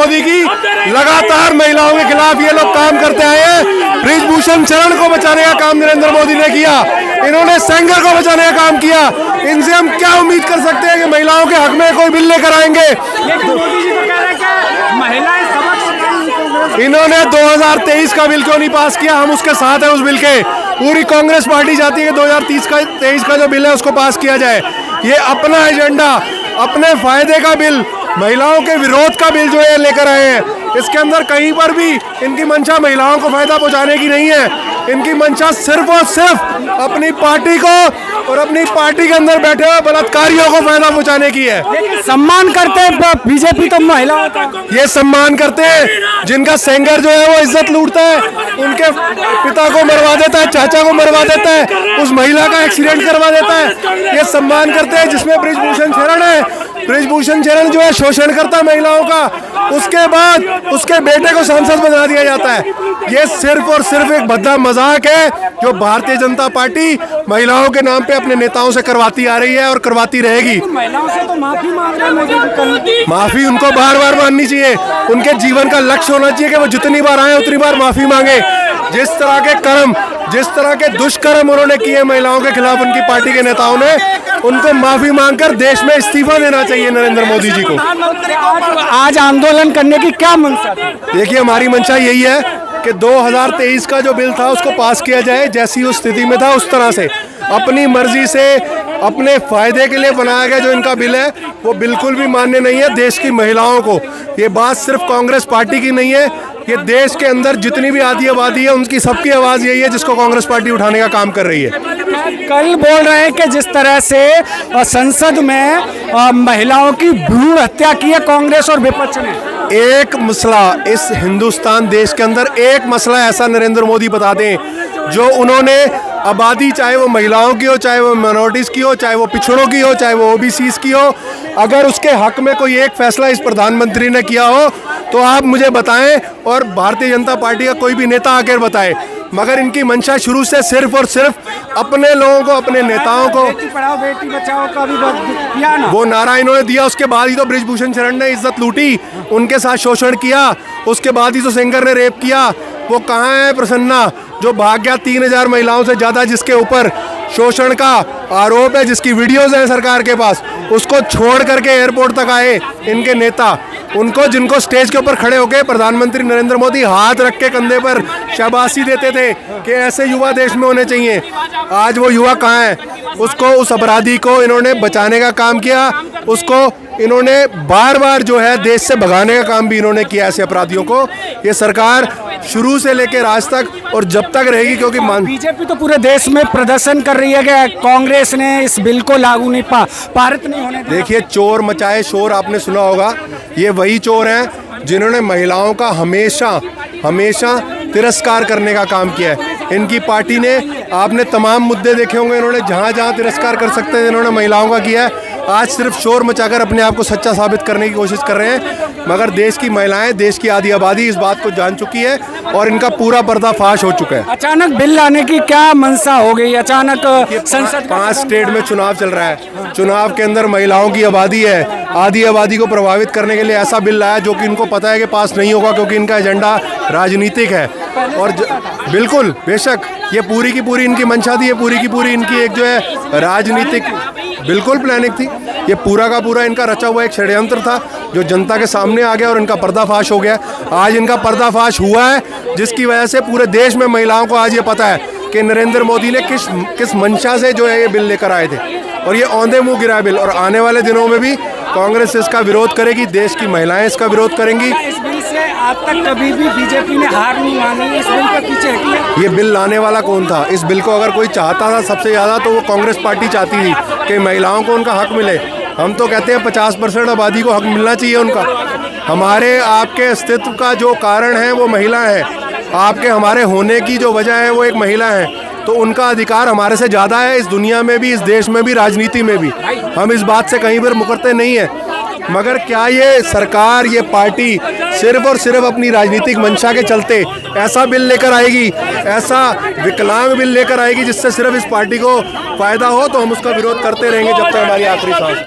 मोदी की लगातार महिलाओं के खिलाफ ये लोग काम करते आए हैं। बृजभूषण शरण को बचाने का काम नरेंद्र मोदी ने किया, इन्होंने सेंगर को बचाने का काम किया। इनसे हम क्या उम्मीद कर सकते हैं कि महिलाओं के हक में कोई बिल लेकर आएंगे? इन्होंने 2023 का बिल क्यों नहीं पास किया? हम उसके साथ हैं उस बिल के। पूरी कांग्रेस पार्टी चाहती है कि 2023 का जो बिल है उसको पास किया जाए। ये अपना एजेंडा, अपने फायदे का बिल, महिलाओं के विरोध का बिल जो है लेकर आए हैं। इसके अंदर कहीं पर भी इनकी मंशा महिलाओं को फायदा पहुंचाने की नहीं है। इनकी मंशा सिर्फ और सिर्फ अपनी पार्टी को और अपनी पार्टी के अंदर बैठे हुए बलात्कारियों को फायदा पहुंचाने की है। सम्मान करते हैं बीजेपी तो महिलाओं का, ये सम्मान करते हैं जिनका सेंगर जो है वो इज्जत लूटता है, उनके पिता को मरवा देता है, चाचा को मरवा देता है, उस महिला का एक्सीडेंट करवा देता है। ये सम्मान करते हैं जिसमें बृजभूषण शरण है। बृजभूषण शरण जो है शोषण करता है महिलाओं का, उसके बाद उसके बेटे को सांसद बना दिया जाता है। ये सिर्फ और सिर्फ एक भद्दा मजाक है जो भारतीय जनता पार्टी महिलाओं के नाम पे अपने नेताओं से करवाती आ रही है और करवाती रहेगी। महिलाओं से तो माफी मांग रहे हैं मोदी। माफी उनको बार बार मांगनी चाहिए। उनके जीवन का लक्ष्य होना चाहिए कि वो जितनी बार आए उतनी बार माफी मांगे। जिस तरह के कर्म, जिस तरह के दुष्कर्म उन्होंने किए महिलाओं के खिलाफ उनकी पार्टी के नेताओं ने, उनको माफी मांगकर देश में इस्तीफा देना चाहिए नरेंद्र मोदी जी को। आज आंदोलन करने की क्या मंशा थी? देखिए, हमारी मंशा यही है कि 2023 का जो बिल था उसको पास किया जाए, जैसी उस स्थिति में था उस तरह से। अपनी मर्जी से अपने फायदे के लिए बनाया गया जो इनका बिल है वो बिल्कुल भी मान्य नहीं है देश की महिलाओं को। ये बात सिर्फ कांग्रेस पार्टी की नहीं है, ये देश के अंदर जितनी भी आधी आबादी है उनकी सबकी आवाज़ यही है जिसको कांग्रेस पार्टी उठाने का काम कर रही है। कल बोल रहे हैं कि जिस तरह से संसद में महिलाओं की भ्रूण हत्या की है कांग्रेस और विपक्ष ने, एक मसला इस हिंदुस्तान देश के अंदर, एक मसला ऐसा नरेंद्र मोदी बता दें जो उन्होंने आबादी, चाहे वो महिलाओं की हो, चाहे वो माइनॉरिटीज़ की हो, चाहे वो पिछड़ों की हो, चाहे वो ओबीसीज की हो, अगर उसके हक में कोई एक फैसला इस प्रधानमंत्री ने किया हो तो आप मुझे बताएं और भारतीय जनता पार्टी का कोई भी नेता आकर बताए। मगर इनकी मंशा शुरू से सिर्फ और सिर्फ अपने लोगों को, अपने नेताओं को, बेटी पढ़ाओ बेटी बचाओ का भी किया ना, वो नारा इन्होंने दिया। उसके बाद ही तो बृजभूषण शरण ने इज्जत लूटी, उनके साथ शोषण किया। उसके बाद ही तो सेंगर ने रेप किया। वो कहाँ है प्रसन्ना जो भाग गया 3000 महिलाओं से ज़्यादा जिसके ऊपर शोषण का आरोप है, जिसकी वीडियोज़ हैं सरकार के पास, उसको छोड़ करके एयरपोर्ट तक आए इनके नेता। उनको, जिनको स्टेज के ऊपर खड़े होकर प्रधानमंत्री नरेंद्र मोदी हाथ रख के कंधे पर शाबाशी देते थे कि ऐसे युवा देश में होने चाहिए, आज वो युवा कहाँ है? उसको, उस अपराधी को इन्होंने बचाने का काम किया, उसको इन्होंने बार बार जो है देश से भगाने का काम भी इन्होंने किया ऐसे अपराधियों को। ये सरकार शुरू से लेकर आज तक और जब तक रहेगी, क्योंकि बीजेपी तो पूरे देश में प्रदर्शन कर रही है कि कांग्रेस ने इस बिल को लागू नहीं पारित नहीं होने दिया। देखिए, चोर मचाए शोर आपने सुना होगा, ये वही चोर हैं जिन्होंने महिलाओं का हमेशा हमेशा तिरस्कार करने का काम किया है। इनकी पार्टी ने, आपने तमाम मुद्दे देखे होंगे, इन्होंने जहाँ जहाँ तिरस्कार कर सकते हैं इन्होंने महिलाओं का किया है। आज सिर्फ शोर मचाकर अपने आप को सच्चा साबित करने की कोशिश कर रहे हैं, मगर देश की महिलाएं, देश की आधी आबादी इस बात को जान चुकी है और इनका पूरा पर्दाफाश हो चुका है। अचानक बिल लाने की क्या मंशा हो गई? अचानक संसद 5 स्टेट में चुनाव चल रहा है, चुनाव के अंदर महिलाओं की आबादी है, आधी आबादी को प्रभावित करने के लिए ऐसा बिल लाया जो कि इनको पता है कि पास नहीं होगा, क्योंकि इनका एजेंडा राजनीतिक है। और बिल्कुल बेशक ये पूरी की पूरी इनकी मंशा थी, ये पूरी की पूरी इनकी एक जो है राजनीतिक बिल्कुल प्लानिंग थी। ये पूरा का पूरा इनका रचा हुआ एक षड्यंत्र था जो जनता के सामने आ गया और इनका पर्दाफाश हो गया। आज इनका पर्दाफाश हुआ है, जिसकी वजह से पूरे देश में महिलाओं को आज ये पता है कि नरेंद्र मोदी ने किस मंशा से जो है ये बिल लेकर आए थे, और ये औंधे मुंह गिरा बिल। और आने वाले दिनों में भी कांग्रेस इसका विरोध करेगी, देश की महिलाएं इसका विरोध करेंगी। इस बिल से आज तक कभी भी बीजेपी ने हार नहीं मानी, इस बिल के पीछे है। ये बिल लाने वाला कौन था? इस बिल को अगर कोई चाहता था सबसे ज़्यादा तो वो कांग्रेस पार्टी चाहती थी कि महिलाओं को उनका हक मिले। हम तो कहते हैं 50% आबादी को हक मिलना चाहिए उनका। हमारे आपके अस्तित्व का जो कारण है वो महिला है, आपके हमारे होने की जो वजह है वो एक महिला है, तो उनका अधिकार हमारे से ज़्यादा है इस दुनिया में भी, इस देश में भी, राजनीति में भी। हम इस बात से कहीं पर मुकरते नहीं हैं। मगर क्या ये सरकार, ये पार्टी सिर्फ और सिर्फ अपनी राजनीतिक मंशा के चलते ऐसा बिल लेकर आएगी, ऐसा विकलांग बिल लेकर आएगी जिससे सिर्फ इस पार्टी को फायदा हो? तो हम उसका विरोध करते रहेंगे जब तक हमारी आखिरी सांस।